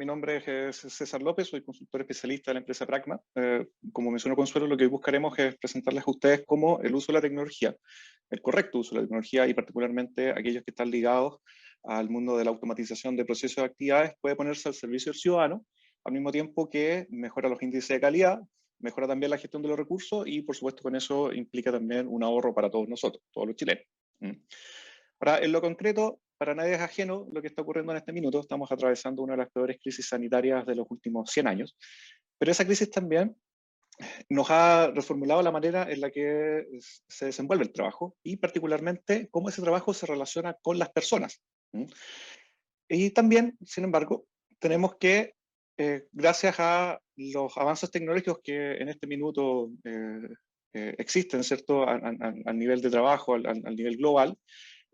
mi nombre es César López, soy consultor especialista de la empresa Pragma. Como mencionó Consuelo, lo que buscaremos es presentarles a ustedes cómo el uso de la tecnología, el correcto uso de la tecnología y particularmente aquellos que están ligados al mundo de la automatización de procesos de actividades, puede ponerse al servicio del ciudadano, al mismo tiempo que mejora los índices de calidad, mejora también la gestión de los recursos y por supuesto con eso implica también un ahorro para todos nosotros, todos los chilenos. Ahora, en lo concreto, para nadie es ajeno lo que está ocurriendo en este minuto. Estamos atravesando una de las peores crisis sanitarias de los últimos 100 años, pero esa crisis también nos ha reformulado la manera en la que se desenvuelve el trabajo y particularmente cómo ese trabajo se relaciona con las personas. Y también, sin embargo, tenemos que, gracias a los avances tecnológicos que en este minuto existen, ¿cierto?, al nivel de trabajo, al nivel global,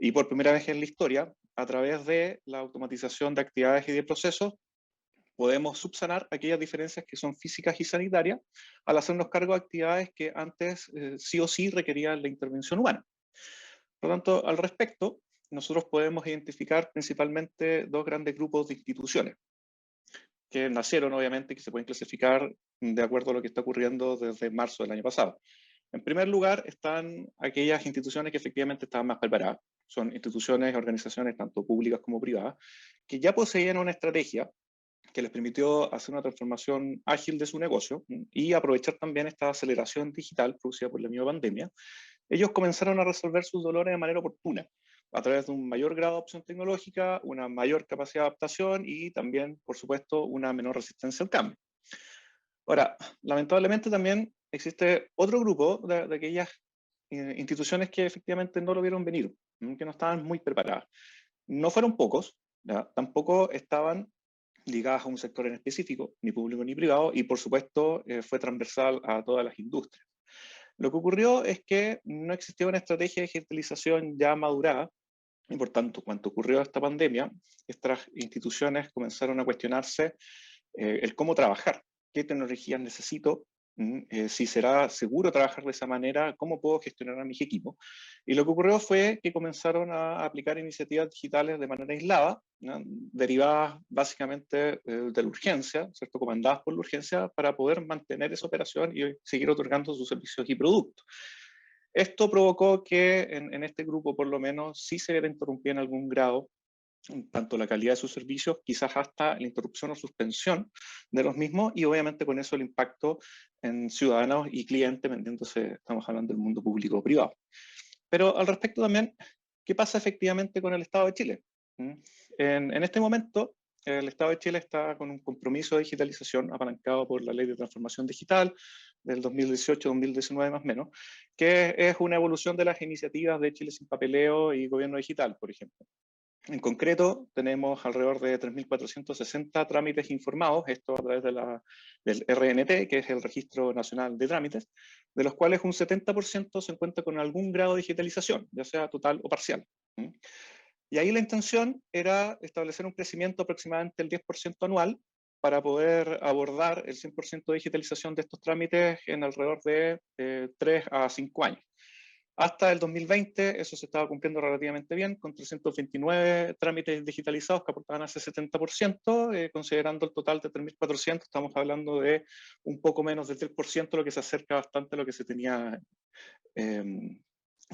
y por primera vez en la historia, a través de la automatización de actividades y de procesos, podemos subsanar aquellas diferencias que son físicas y sanitarias al hacernos cargo de actividades que antes sí o sí requerían la intervención humana. Por lo tanto, al respecto, nosotros podemos identificar principalmente dos grandes grupos de instituciones que nacieron, obviamente, que se pueden clasificar de acuerdo a lo que está ocurriendo desde marzo del año pasado. En primer lugar, están aquellas instituciones que efectivamente estaban más preparadas. Son instituciones y organizaciones, tanto públicas como privadas, que ya poseían una estrategia que les permitió hacer una transformación ágil de su negocio y aprovechar también esta aceleración digital producida por la misma pandemia. Ellos comenzaron a resolver sus dolores de manera oportuna, a través de un mayor grado de opción tecnológica, una mayor capacidad de adaptación y también, por supuesto, una menor resistencia al cambio. Ahora, lamentablemente también existe otro grupo de aquellas instituciones que efectivamente no lo vieron venir, que no estaban muy preparadas. No fueron pocos, ¿ya? Tampoco estaban ligadas a un sector en específico, ni público ni privado, y por supuesto fue transversal a todas las industrias. Lo que ocurrió es que no existía una estrategia de digitalización ya madurada, y por tanto, cuando ocurrió esta pandemia, estas instituciones comenzaron a cuestionarse el cómo trabajar, qué tecnologías necesito, si será seguro trabajar de esa manera, cómo puedo gestionar a mis equipos. Y lo que ocurrió fue que comenzaron a aplicar iniciativas digitales de manera aislada, ¿no?, derivadas básicamente de la urgencia, ¿cierto?, comandadas por la urgencia para poder mantener esa operación y seguir otorgando sus servicios y productos. Esto provocó que en este grupo, por lo menos, sí se viera interrumpida en algún grado tanto la calidad de sus servicios, quizás hasta la interrupción o suspensión de los mismos, y obviamente con eso el impacto en ciudadanos y clientes, vendiéndose, estamos hablando del mundo público o privado. Pero al respecto también, ¿qué pasa efectivamente con el Estado de Chile? En este momento, el Estado de Chile está con un compromiso de digitalización apalancado por la Ley de Transformación Digital del 2018-2019 más o menos, que es una evolución de las iniciativas de Chile sin papeleo y gobierno digital, por ejemplo. En concreto, tenemos alrededor de 3.460 trámites informados, esto a través del RNT, que es el Registro Nacional de Trámites, de los cuales un 70% se encuentra con algún grado de digitalización, ya sea total o parcial. Y ahí la intención era establecer un crecimiento aproximadamente del 10% anual para poder abordar el 100% de digitalización de estos trámites en alrededor de 3 a 5 años. Hasta el 2020 eso se estaba cumpliendo relativamente bien, con 329 trámites digitalizados que aportaban a ese 70%, considerando el total de 3.400, estamos hablando de un poco menos del 10%, lo que se acerca bastante a lo que se tenía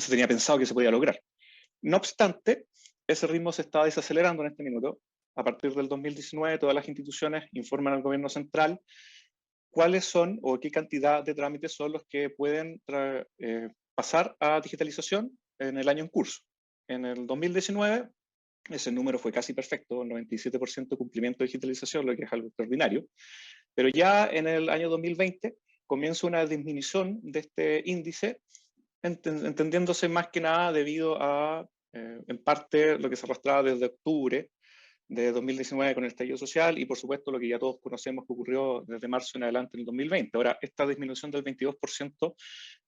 pensado que se podía lograr. No obstante, ese ritmo se está desacelerando en este minuto. A partir del 2019, todas las instituciones informan al gobierno central cuáles son o qué cantidad de trámites son los que pueden pasar a digitalización en el año en curso. En el 2019, ese número fue casi perfecto, 97% de cumplimiento de digitalización, lo que es algo extraordinario. Pero ya en el año 2020 comienza una disminución de este índice, entendiéndose más que nada debido a, en parte, lo que se arrastraba desde octubre de 2019 con el estallido social y por supuesto lo que ya todos conocemos que ocurrió desde marzo en adelante en el 2020. Ahora, esta disminución del 22%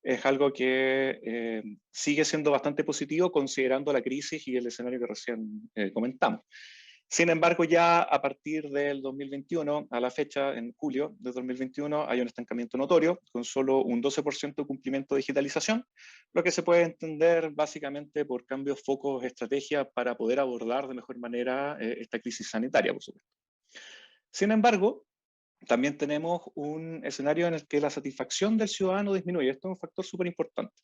es algo que sigue siendo bastante positivo considerando la crisis y el escenario que recién comentamos. Sin embargo, ya a partir del 2021, a la fecha, en julio de 2021, hay un estancamiento notorio, con solo un 12% de cumplimiento de digitalización, lo que se puede entender básicamente por cambios, focos, estrategias para poder abordar de mejor manera esta crisis sanitaria, por supuesto. Sin embargo, también tenemos un escenario en el que la satisfacción del ciudadano disminuye. Esto es un factor súper importante,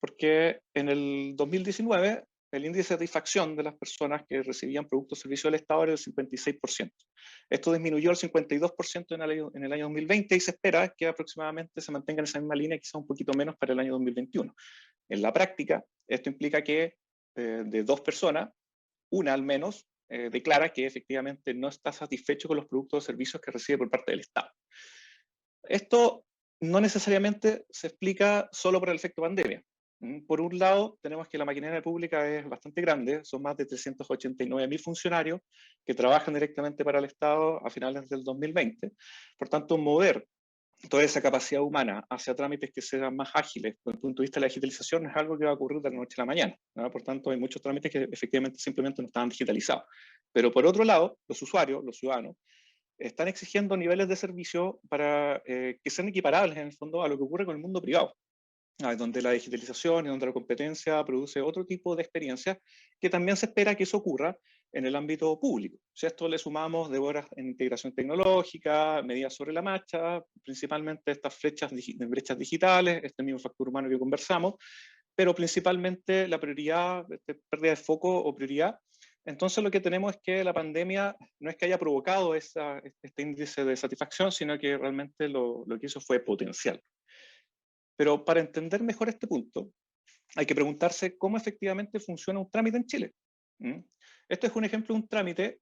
porque en el 2019 el índice de satisfacción de las personas que recibían productos o servicios del Estado era del 56%. Esto disminuyó al 52% en el año 2020 y se espera que aproximadamente se mantenga en esa misma línea, quizá un poquito menos para el año 2021. En la práctica, esto implica que de 2 personas, una al menos, declara que efectivamente no está satisfecho con los productos o servicios que recibe por parte del Estado. Esto no necesariamente se explica solo por el efecto pandemia. Por un lado, tenemos que la maquinaria pública es bastante grande, son más de 389.000 funcionarios que trabajan directamente para el Estado a finales del 2020. Por tanto, mover toda esa capacidad humana hacia trámites que sean más ágiles desde el punto de vista de la digitalización no es algo que va a ocurrir de la noche a la mañana, ¿no? Por tanto, hay muchos trámites que efectivamente simplemente no estaban digitalizados. Pero por otro lado, los usuarios, los ciudadanos, están exigiendo niveles de servicio para que sean equiparables en el fondo a lo que ocurre con el mundo privado, donde la digitalización y donde la competencia produce otro tipo de experiencias, que también se espera que eso ocurra en el ámbito público. Si a esto le sumamos demoras en integración tecnológica, medidas sobre la marcha, principalmente estas brechas digitales, este mismo factor humano que conversamos, pero principalmente la prioridad, pérdida de foco o prioridad. Entonces lo que tenemos es que la pandemia no es que haya provocado este índice de satisfacción, sino que realmente lo que hizo fue potencial. Pero para entender mejor este punto, hay que preguntarse cómo efectivamente funciona un trámite en Chile. Este es un ejemplo de un trámite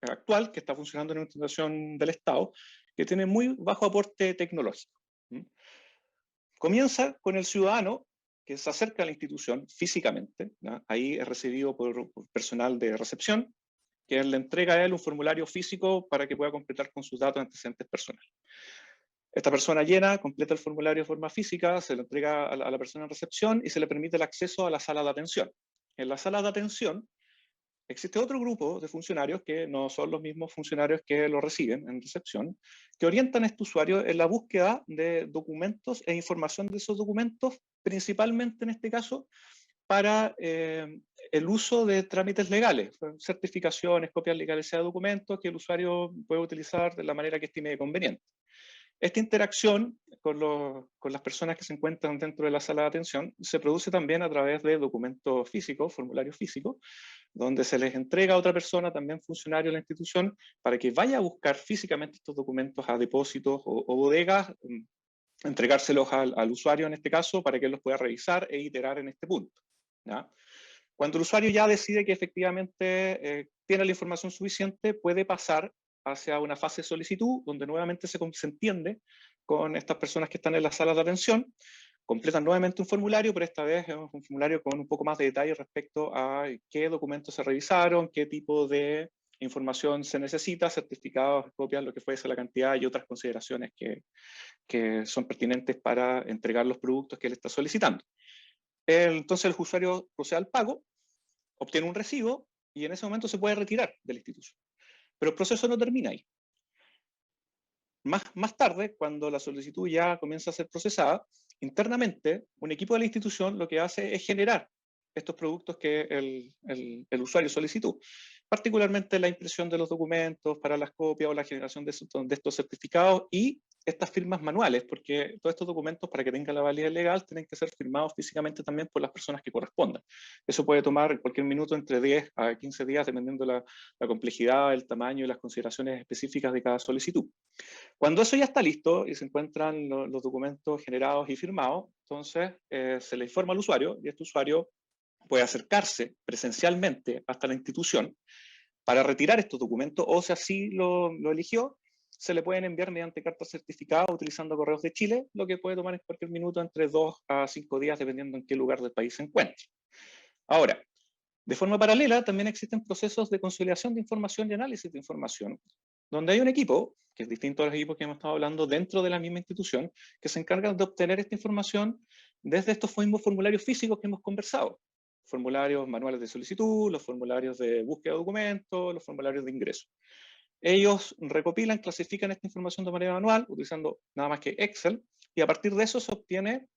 actual que está funcionando en una institución del Estado que tiene muy bajo aporte tecnológico. Comienza con el ciudadano que se acerca a la institución físicamente, ¿no? Ahí es recibido por personal de recepción, que le entrega a él un formulario físico para que pueda completar con sus datos antecedentes personales. Esta persona llena, completa el formulario de forma física, se lo entrega a la persona en recepción y se le permite el acceso a la sala de atención. En la sala de atención existe otro grupo de funcionarios que no son los mismos funcionarios que lo reciben en recepción, que orientan a este usuario en la búsqueda de documentos e información de esos documentos, principalmente en este caso para el uso de trámites legales, certificaciones, copias legales de documentos que el usuario puede utilizar de la manera que estime conveniente. Esta interacción con las personas que se encuentran dentro de la sala de atención se produce también a través de documentos físicos, formularios físicos, donde se les entrega a otra persona, también funcionario de la institución, para que vaya a buscar físicamente estos documentos a depósitos o bodegas, entregárselos al usuario en este caso, para que él los pueda revisar e iterar en este punto, ¿ya? Cuando el usuario ya decide que efectivamente tiene la información suficiente, puede pasar hacia una fase de solicitud, donde nuevamente se entiende con estas personas que están en las salas de atención, completan nuevamente un formulario, pero esta vez es un formulario con un poco más de detalle respecto a qué documentos se revisaron, qué tipo de información se necesita, certificados, copias, lo que fuese la cantidad y otras consideraciones que son pertinentes para entregar los productos que él está solicitando. Entonces el usuario procede al pago, obtiene un recibo y en ese momento se puede retirar de la institución. Pero el proceso no termina ahí. Más tarde, cuando la solicitud ya comienza a ser procesada, internamente un equipo de la institución lo que hace es generar estos productos que el usuario solicitó, particularmente la impresión de los documentos para las copias o la generación de estos certificados y estas firmas manuales, porque todos estos documentos, para que tengan la validez legal, tienen que ser firmados físicamente también por las personas que correspondan. Eso puede tomar en cualquier minuto entre 10 a 15 días, dependiendo la complejidad, el tamaño y las consideraciones específicas de cada solicitud. Cuando eso ya está listo y se encuentran los documentos generados y firmados, entonces se le informa al usuario y este usuario puede acercarse presencialmente hasta la institución para retirar estos documentos o si así lo eligió, se le pueden enviar mediante carta certificada utilizando Correos de Chile, lo que puede tomar en cualquier minuto entre 2 a 5 días dependiendo en qué lugar del país se encuentre. Ahora, de forma paralela también existen procesos de consolidación de información y análisis de información, donde hay un equipo, que es distinto a los equipos que hemos estado hablando dentro de la misma institución, que se encargan de obtener esta información desde estos mismos formularios físicos que hemos conversado. Formularios manuales de solicitud, los formularios de búsqueda de documentos, los formularios de ingreso. Ellos recopilan, clasifican esta información de manera manual, utilizando nada más que Excel, y a partir de eso se obtiene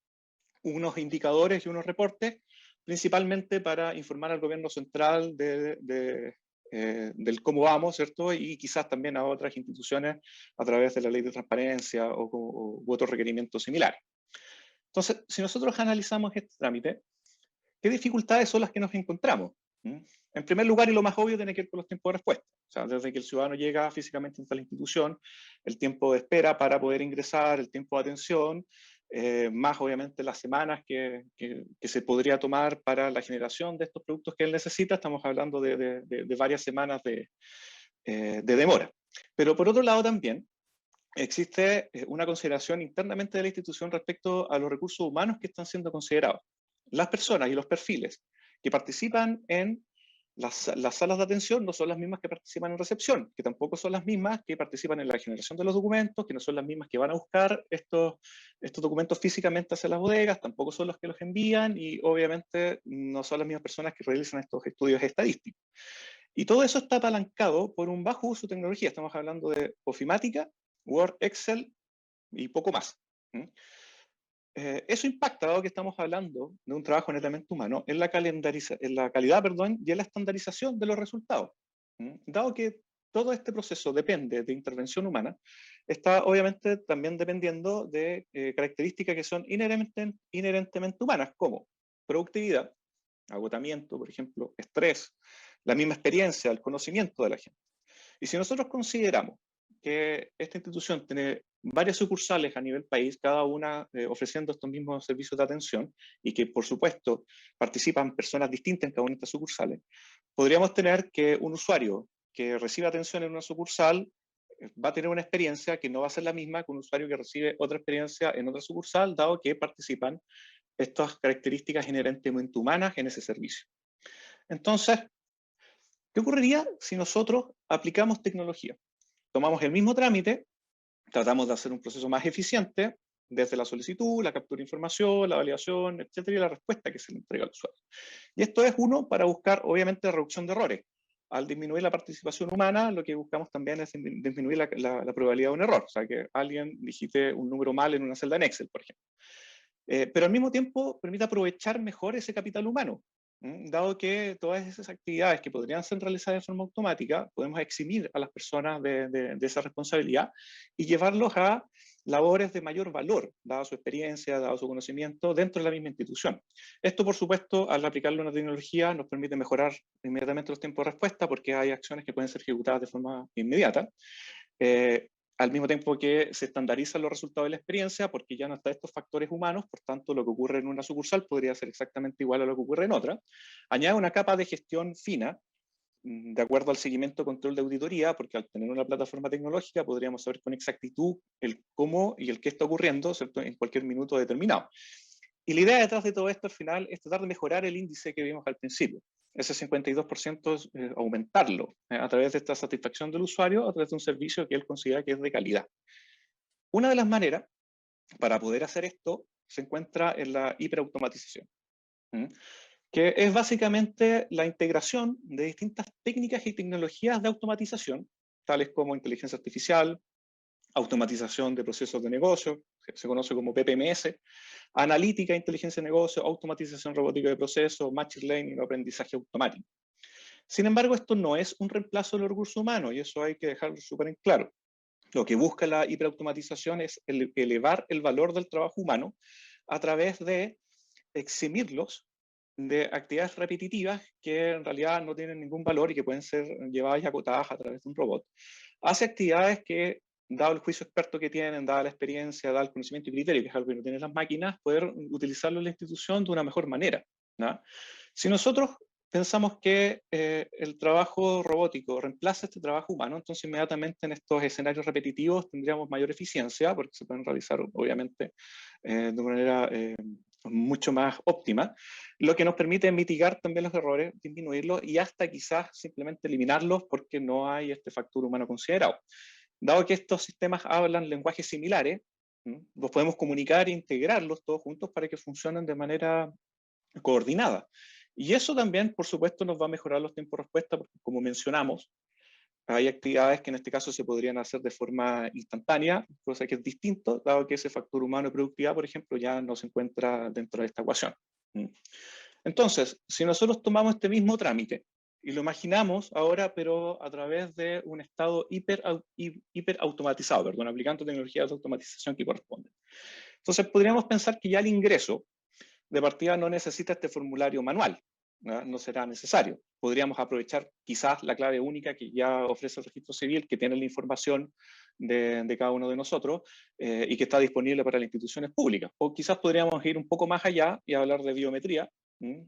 unos indicadores y unos reportes, principalmente para informar al gobierno central de del cómo vamos, ¿cierto? Y quizás también a otras instituciones a través de la ley de transparencia u otros requerimientos similares. Entonces, si nosotros analizamos este trámite, ¿qué dificultades son las que nos encontramos? En primer lugar, y lo más obvio, tiene que ver con los tiempos de respuesta. O sea, desde que el ciudadano llega físicamente a la institución, el tiempo de espera para poder ingresar, el tiempo de atención, más obviamente las semanas que se podría tomar para la generación de estos productos que él necesita, estamos hablando de varias semanas de demora. Pero por otro lado también, existe una consideración internamente de la institución respecto a los recursos humanos que están siendo considerados. Las personas y los perfiles que participan en las salas de atención no son las mismas que participan en recepción, que tampoco son las mismas que participan en la generación de los documentos, que no son las mismas que van a buscar estos documentos físicamente hacia las bodegas, tampoco son los que los envían y obviamente no son las mismas personas que realizan estos estudios estadísticos. Y todo eso está apalancado por un bajo uso de tecnología. Estamos hablando de ofimática, Word, Excel y poco más. Eso impacta, dado que estamos hablando de un trabajo netamente humano, en la calidad y en la estandarización de los resultados. Dado que todo este proceso depende de intervención humana, está obviamente también dependiendo de características que son inherentemente humanas, como productividad, agotamiento, por ejemplo, estrés, la misma experiencia, el conocimiento de la gente. Y si nosotros consideramos que esta institución tiene varias sucursales a nivel país, cada una ofreciendo estos mismos servicios de atención, y que por supuesto participan personas distintas en cada una de estas sucursales, podríamos tener que un usuario que recibe atención en una sucursal va a tener una experiencia que no va a ser la misma que un usuario que recibe otra experiencia en otra sucursal, dado que participan estas características inherentemente humanas en ese servicio. Entonces, ¿qué ocurriría si nosotros aplicamos tecnología? Tomamos el mismo trámite, tratamos de hacer un proceso más eficiente, desde la solicitud, la captura de información, la validación, etcétera, y la respuesta que se le entrega al usuario. Y esto es uno para buscar, obviamente, reducción de errores. Al disminuir la participación humana, lo que buscamos también es disminuir la probabilidad de un error, o sea, que alguien digite un número mal en una celda en Excel, por ejemplo. Pero al mismo tiempo permite aprovechar mejor ese capital humano, dado que todas esas actividades que podrían ser realizadas de forma automática, podemos eximir a las personas de esa responsabilidad y llevarlos a labores de mayor valor, dada su experiencia, dado su conocimiento, dentro de la misma institución. Esto, por supuesto, al aplicarle una tecnología, nos permite mejorar inmediatamente los tiempos de respuesta, porque hay acciones que pueden ser ejecutadas de forma inmediata. Al mismo tiempo que se estandarizan los resultados de la experiencia, porque ya no están estos factores humanos, por tanto lo que ocurre en una sucursal podría ser exactamente igual a lo que ocurre en otra. Añade una capa de gestión fina, de acuerdo al seguimiento control de auditoría, porque al tener una plataforma tecnológica podríamos saber con exactitud el cómo y el qué está ocurriendo, ¿cierto?, en cualquier minuto determinado. Y la idea detrás de todo esto al final es tratar de mejorar el índice que vimos al principio. Ese 52% aumentarlo a través de esta satisfacción del usuario, a través de un servicio que él considera que es de calidad. Una de las maneras para poder hacer esto se encuentra en la hiperautomatización, que es básicamente la integración de distintas técnicas y tecnologías de automatización, tales como inteligencia artificial, automatización de procesos de negocio, se conoce como PPMS, analítica, inteligencia de negocio, automatización robótica de procesos, machine learning o aprendizaje automático. Sin embargo, esto no es un reemplazo de los recursos humanos, y eso hay que dejarlo súper en claro. Lo que busca la hiperautomatización es elevar el valor del trabajo humano a través de eximirlos de actividades repetitivas que en realidad no tienen ningún valor y que pueden ser llevadas y acotadas a través de un robot, hacia actividades que, dado el juicio experto que tienen, dada la experiencia, dado el conocimiento y criterio, que es algo que no tienen las máquinas, poder utilizarlo en la institución de una mejor manera, ¿no? Si nosotros pensamos que el trabajo robótico reemplaza este trabajo humano, entonces inmediatamente en estos escenarios repetitivos tendríamos mayor eficiencia, porque se pueden realizar obviamente de una manera mucho más óptima, lo que nos permite mitigar también los errores, disminuirlos y hasta quizás simplemente eliminarlos porque no hay este factor humano considerado. Dado que estos sistemas hablan lenguajes similares, los podemos comunicar e integrarlos todos juntos para que funcionen de manera coordinada. Y eso también, por supuesto, nos va a mejorar los tiempos de respuesta, porque como mencionamos, hay actividades que en este caso se podrían hacer de forma instantánea, cosa que es distinto, dado que ese factor humano de productividad, por ejemplo, ya no se encuentra dentro de esta ecuación. Entonces, si nosotros tomamos este mismo trámite Y lo imaginamos ahora, pero a través de un estado hiperautomatizado, perdón, aplicando tecnologías de automatización que corresponden. Entonces, podríamos pensar que ya el ingreso de partida no necesita este formulario manual, no será necesario. Podríamos aprovechar quizás la clave única que ya ofrece el registro civil, que tiene la información de cada uno de nosotros y que está disponible para las instituciones públicas. O quizás podríamos ir un poco más allá y hablar de biometría,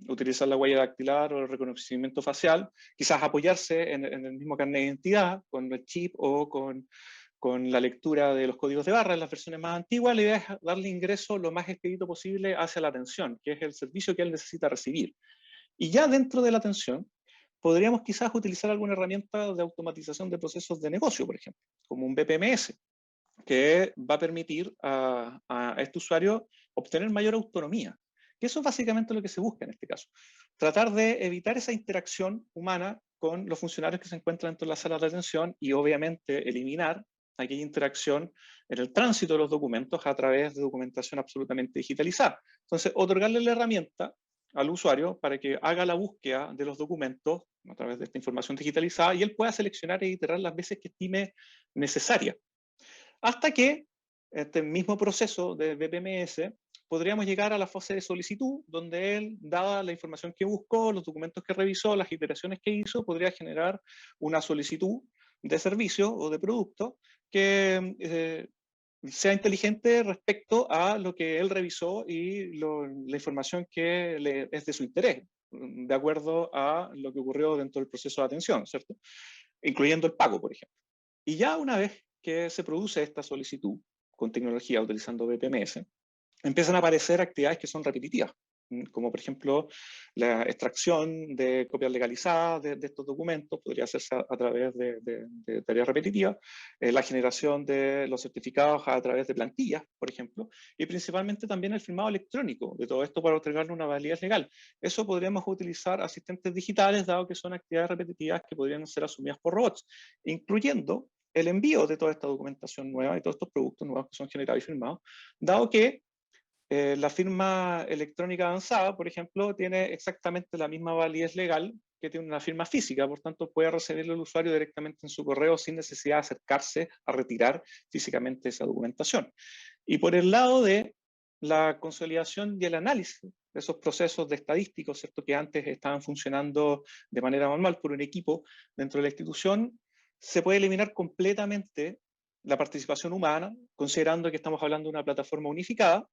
utilizar la huella dactilar o el reconocimiento facial, quizás apoyarse en el mismo carnet de identidad, con el chip o con la lectura de los códigos de barra en las versiones más antiguas. La idea es darle ingreso lo más expedito posible hacia la atención, que es el servicio que él necesita recibir. Y ya dentro de la atención, podríamos quizás utilizar alguna herramienta de automatización de procesos de negocio, por ejemplo, como un BPMS, que va a permitir a este usuario obtener mayor autonomía. Que eso es básicamente lo que se busca en este caso. Tratar de evitar esa interacción humana con los funcionarios que se encuentran dentro de las salas de atención y obviamente eliminar aquella interacción en el tránsito de los documentos a través de documentación absolutamente digitalizada. Entonces, otorgarle la herramienta al usuario para que haga la búsqueda de los documentos a través de esta información digitalizada y él pueda seleccionar e iterar las veces que estime necesaria. Hasta que este mismo proceso de BPMS podríamos llegar a la fase de solicitud, donde él, dada la información que buscó, los documentos que revisó, las iteraciones que hizo, podría generar una solicitud de servicio o de producto que sea inteligente respecto a lo que él revisó y la información que es de su interés, de acuerdo a lo que ocurrió dentro del proceso de atención, ¿cierto? Incluyendo el pago, por ejemplo. Y ya una vez que se produce esta solicitud con tecnología utilizando BPMS, empiezan a aparecer actividades que son repetitivas, como por ejemplo la extracción de copias legalizadas de estos documentos, podría hacerse a través de tareas repetitivas, la generación de los certificados a través de plantillas, por ejemplo, y principalmente también el firmado electrónico de todo esto para otorgarle una validez legal. Eso podríamos utilizar asistentes digitales, dado que son actividades repetitivas que podrían ser asumidas por robots, incluyendo el envío de toda esta documentación nueva y todos estos productos nuevos que son generados y firmados, dado que la firma electrónica avanzada, por ejemplo, tiene exactamente la misma validez legal que tiene una firma física, por tanto puede recibirlo el usuario directamente en su correo sin necesidad de acercarse a retirar físicamente esa documentación. Y por el lado de la consolidación y el análisis de esos procesos de estadísticos, ¿cierto?, que antes estaban funcionando de manera manual por un equipo dentro de la institución, se puede eliminar completamente la participación humana, considerando que estamos hablando de una plataforma unificada,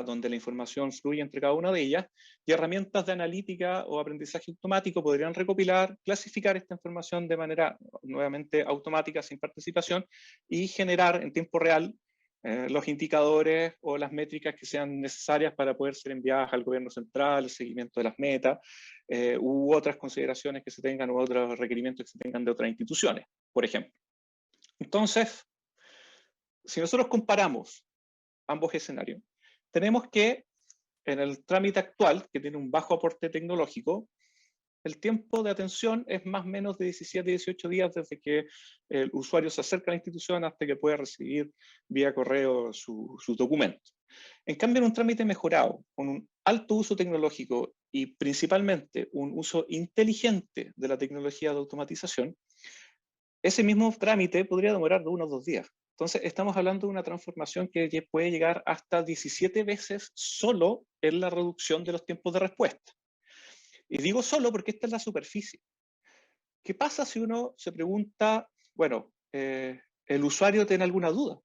donde la información fluye entre cada una de ellas, y herramientas de analítica o aprendizaje automático podrían recopilar, clasificar esta información de manera nuevamente automática, sin participación, y generar en tiempo real los indicadores o las métricas que sean necesarias para poder ser enviadas al gobierno central, el seguimiento de las metas, u otras consideraciones que se tengan, u otros requerimientos que se tengan de otras instituciones, por ejemplo. Entonces, si nosotros comparamos ambos escenarios, tenemos que en el trámite actual, que tiene un bajo aporte tecnológico, el tiempo de atención es más o menos de 17 a 18 días desde que el usuario se acerca a la institución hasta que puede recibir vía correo sus documentos. En cambio, en un trámite mejorado, con un alto uso tecnológico y principalmente un uso inteligente de la tecnología de automatización, ese mismo trámite podría demorar de 1 o 2 días. Entonces, estamos hablando de una transformación que puede llegar hasta 17 veces solo en la reducción de los tiempos de respuesta. Y digo solo porque esta es la superficie. ¿Qué pasa si uno se pregunta, bueno, el usuario tiene alguna duda?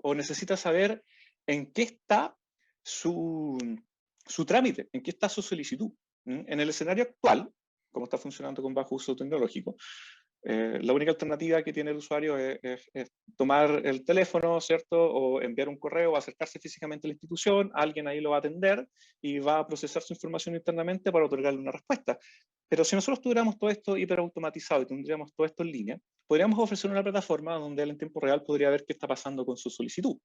O necesita saber en qué está su trámite, en qué está su solicitud. En el escenario actual, como está funcionando con bajo uso tecnológico, la única alternativa que tiene el usuario es tomar el teléfono, ¿cierto? O enviar un correo o acercarse físicamente a la institución, alguien ahí lo va a atender y va a procesar su información internamente para otorgarle una respuesta. Pero si nosotros tuviéramos todo esto hiperautomatizado y tendríamos todo esto en línea, podríamos ofrecer una plataforma donde él en tiempo real podría ver qué está pasando con su solicitud.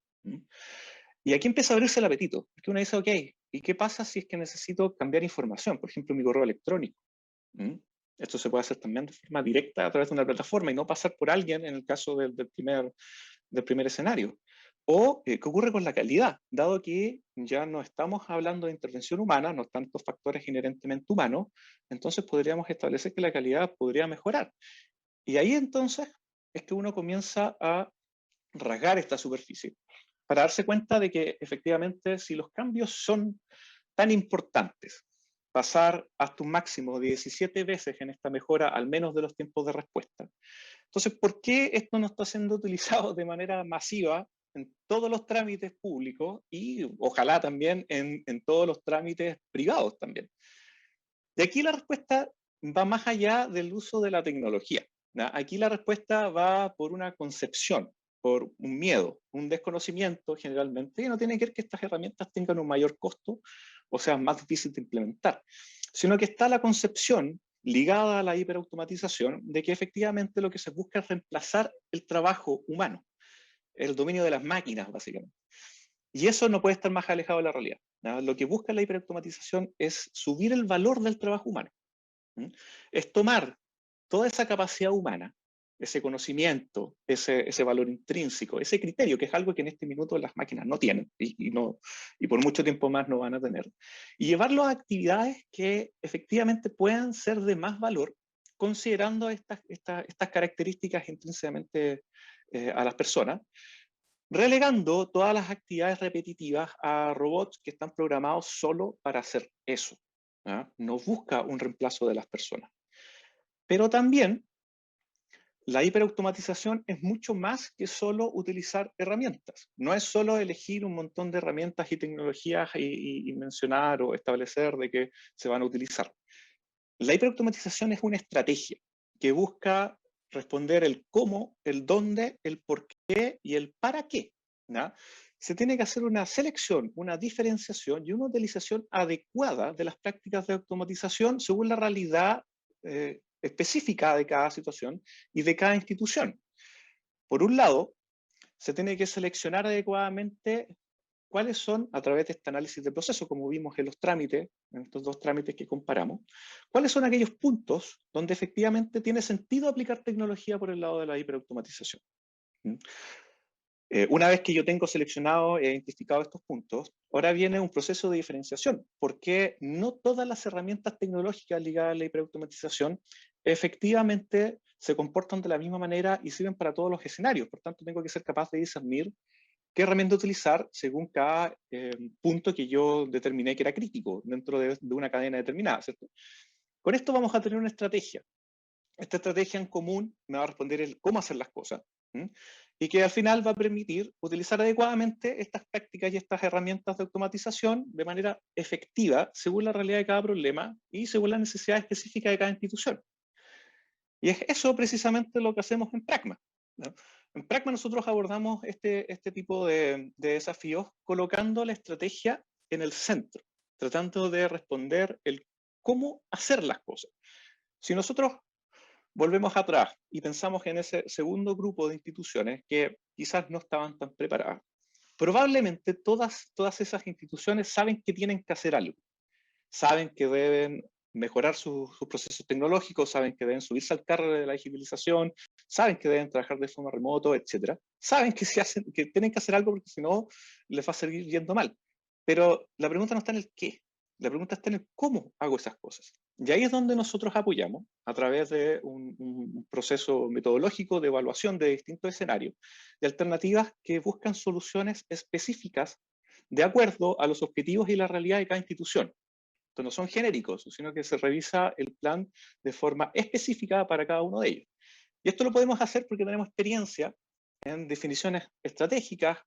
Y aquí empieza a abrirse el apetito, porque uno dice, ok, ¿y qué pasa si es que necesito cambiar información? Por ejemplo, mi correo electrónico. Esto se puede hacer también de forma directa a través de una plataforma y no pasar por alguien en el caso del primer escenario. O, ¿qué ocurre con la calidad? Dado que ya no estamos hablando de intervención humana, no tantos factores inherentemente humanos, entonces podríamos establecer que la calidad podría mejorar. Y ahí entonces es que uno comienza a rasgar esta superficie para darse cuenta de que efectivamente si los cambios son tan importantes, pasar hasta un máximo de 17 veces en esta mejora al menos de los tiempos de respuesta. Entonces, ¿por qué esto no está siendo utilizado de manera masiva en todos los trámites públicos y ojalá también en todos los trámites privados también? De aquí la respuesta va más allá del uso de la tecnología, ¿no? Aquí la respuesta va por una concepción, por un miedo, un desconocimiento generalmente, y no tiene que ver que estas herramientas tengan un mayor costo o sean más difíciles de implementar, sino que está la concepción ligada a la hiperautomatización de que efectivamente lo que se busca es reemplazar el trabajo humano, el dominio de las máquinas, básicamente. Y eso no puede estar más alejado de la realidad, ¿no? Lo que busca la hiperautomatización es subir el valor del trabajo humano. ¿Mm? Es tomar toda esa capacidad humana, ese conocimiento, ese valor intrínseco, ese criterio, que es algo que en este minuto las máquinas no tienen y por mucho tiempo más no van a tener, y llevarlo a actividades que efectivamente puedan ser de más valor, considerando estas características intrínsecamente a las personas, relegando todas las actividades repetitivas a robots que están programados solo para hacer eso. ¿Ah? No busca un reemplazo de las personas. Pero también la hiperautomatización es mucho más que solo utilizar herramientas. No es solo elegir un montón de herramientas y tecnologías y mencionar o establecer de que se van a utilizar. La hiperautomatización es una estrategia que busca responder el cómo, el dónde, el por qué y el para qué, ¿no? Se tiene que hacer una selección, una diferenciación y una utilización adecuada de las prácticas de automatización según la realidad específica de cada situación y de cada institución. Por un lado, se tiene que seleccionar adecuadamente cuáles son, a través de este análisis de proceso, como vimos en los trámites, en estos dos trámites que comparamos, cuáles son aquellos puntos donde efectivamente tiene sentido aplicar tecnología por el lado de la hiperautomatización. Una vez que yo tengo seleccionado e identificado estos puntos, ahora viene un proceso de diferenciación, porque no todas las herramientas tecnológicas ligadas a la hiperautomatización efectivamente se comportan de la misma manera y sirven para todos los escenarios. Por tanto, tengo que ser capaz de discernir qué herramienta utilizar según cada punto que yo determiné que era crítico dentro de una cadena determinada, ¿cierto? Con esto vamos a tener una estrategia. Esta estrategia en común me va a responder el cómo hacer las cosas, ¿sí? Y que al final va a permitir utilizar adecuadamente estas prácticas y estas herramientas de automatización de manera efectiva según la realidad de cada problema y según la necesidad específica de cada institución. Y es eso precisamente lo que hacemos en Pragma, ¿no? En Pragma nosotros abordamos este tipo de desafíos colocando la estrategia en el centro, tratando de responder el cómo hacer las cosas. Si nosotros volvemos atrás y pensamos en ese segundo grupo de instituciones que quizás no estaban tan preparadas, probablemente todas esas instituciones saben que tienen que hacer algo, saben que deben mejorar sus procesos tecnológicos, saben que deben subirse al carro de la digitalización, saben que deben trabajar de forma remoto, etc. Saben que, que tienen que hacer algo porque si no les va a seguir yendo mal. Pero la pregunta no está en el qué, la pregunta está en el cómo hago esas cosas. Y ahí es donde nosotros apoyamos a través de un proceso metodológico de evaluación de distintos escenarios, de alternativas que buscan soluciones específicas de acuerdo a los objetivos y la realidad de cada institución. Entonces no son genéricos, sino que se revisa el plan de forma específica para cada uno de ellos. Y esto lo podemos hacer porque tenemos experiencia en definiciones estratégicas,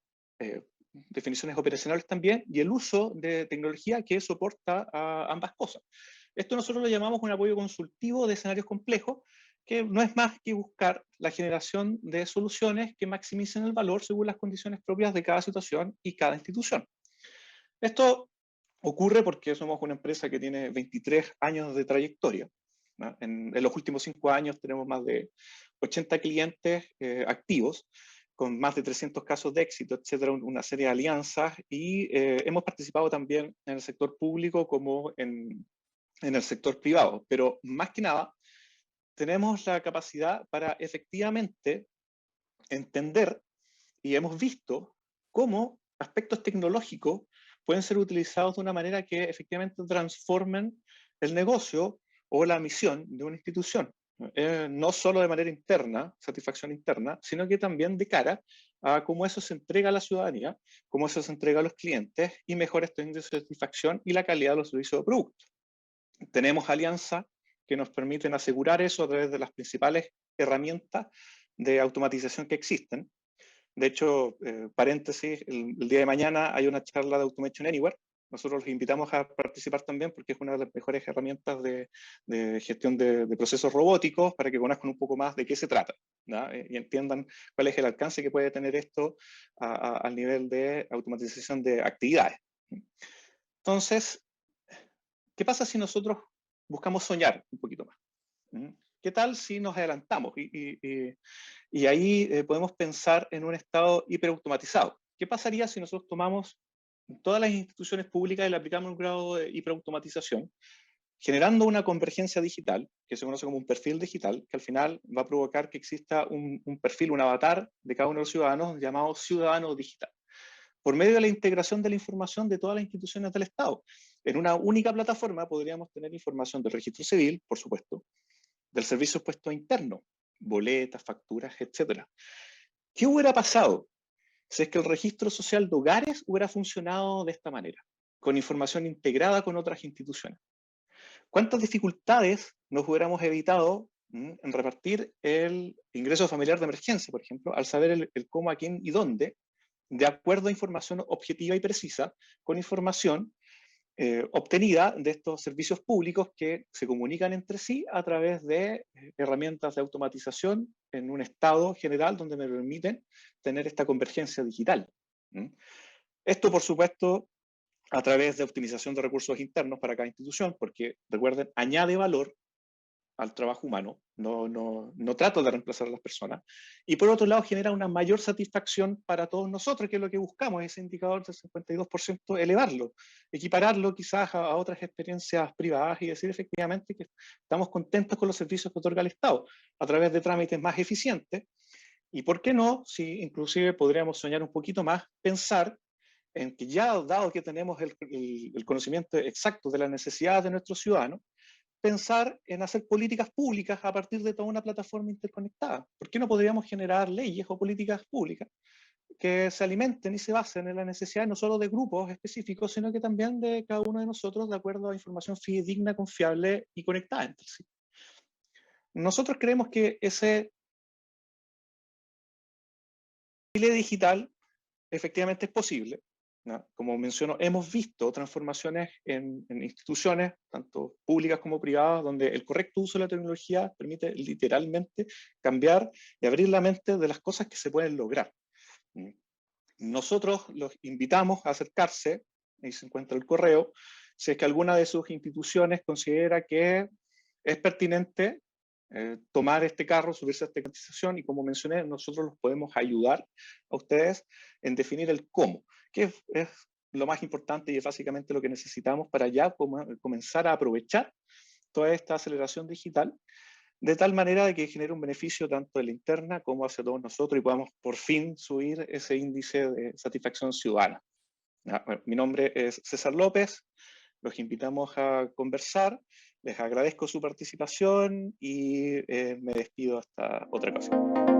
definiciones operacionales también, y el uso de tecnología que soporta a ambas cosas. Esto nosotros lo llamamos un apoyo consultivo de escenarios complejos, que no es más que buscar la generación de soluciones que maximicen el valor según las condiciones propias de cada situación y cada institución. Esto ocurre porque somos una empresa que tiene 23 años de trayectoria, ¿no? En los últimos 5 años tenemos más de 80 clientes activos, con más de 300 casos de éxito, etcétera, una serie de alianzas, y hemos participado también en el sector público como en el sector privado. Pero más que nada, tenemos la capacidad para efectivamente entender, y hemos visto cómo aspectos tecnológicos pueden ser utilizados de una manera que efectivamente transformen el negocio o la misión de una institución. No solo de manera interna, satisfacción interna, sino que también de cara a cómo eso se entrega a la ciudadanía, cómo eso se entrega a los clientes y mejora estos índices de satisfacción y la calidad de los servicios o productos. Tenemos alianzas que nos permiten asegurar eso a través de las principales herramientas de automatización que existen. De hecho, paréntesis, el día de mañana hay una charla de Automation Anywhere. Nosotros los invitamos a participar también porque es una de las mejores herramientas de gestión de procesos robóticos para que conozcan un poco más de qué se trata, ¿no? Y entiendan cuál es el alcance que puede tener esto al nivel de automatización de actividades. Entonces, ¿qué pasa si nosotros buscamos soñar un poquito más? ¿Qué tal si nos adelantamos? Y ahí podemos pensar en un estado hiperautomatizado. ¿Qué pasaría si nosotros tomamos todas las instituciones públicas y le aplicamos un grado de hiperautomatización, generando una convergencia digital, que se conoce como un perfil digital, que al final va a provocar que exista un perfil, un avatar de cada uno de los ciudadanos llamado ciudadano digital, por medio de la integración de la información de todas las instituciones del Estado? En una única plataforma podríamos tener información del registro civil, por supuesto, del servicio puesto interno, boletas, facturas, etc. ¿Qué hubiera pasado si es que el registro social de hogares hubiera funcionado de esta manera, con información integrada con otras instituciones? ¿Cuántas dificultades nos hubiéramos evitado en repartir el ingreso familiar de emergencia, por ejemplo, al saber el cómo, a quién y dónde, de acuerdo a información objetiva y precisa, con información obtenida de estos servicios públicos que se comunican entre sí a través de herramientas de automatización en un estado general donde me permiten tener esta convergencia digital? Esto, por supuesto, a través de optimización de recursos internos para cada institución, porque recuerden, añade valor al trabajo humano, no trato de reemplazar a las personas, y por otro lado genera una mayor satisfacción para todos nosotros, que es lo que buscamos, ese indicador del 52%, elevarlo, equipararlo quizás a otras experiencias privadas y decir efectivamente que estamos contentos con los servicios que otorga el Estado a través de trámites más eficientes, y por qué no, si inclusive podríamos soñar un poquito más, pensar en que ya dado que tenemos el conocimiento exacto de las necesidades de nuestros ciudadanos, pensar en hacer políticas públicas a partir de toda una plataforma interconectada. ¿Por qué no podríamos generar leyes o políticas públicas que se alimenten y se basen en las necesidades no solo de grupos específicos, sino que también de cada uno de nosotros de acuerdo a información fidedigna, confiable y conectada entre sí? Nosotros creemos que ese digital efectivamente es posible, ¿no? Como menciono, hemos visto transformaciones en instituciones, tanto públicas como privadas, donde el correcto uso de la tecnología permite literalmente cambiar y abrir la mente de las cosas que se pueden lograr. Nosotros los invitamos a acercarse, ahí se encuentra el correo, si es que alguna de sus instituciones considera que es pertinente tomar este carro, subirse a esta cotización, y como mencioné, nosotros los podemos ayudar a ustedes en definir el cómo, que es lo más importante y es básicamente lo que necesitamos para ya comenzar a aprovechar toda esta aceleración digital, de tal manera de que genere un beneficio tanto de la interna como hacia todos nosotros y podamos por fin subir ese índice de satisfacción ciudadana. Bueno, mi nombre es César López, los invitamos a conversar, les agradezco su participación y me despido hasta otra ocasión.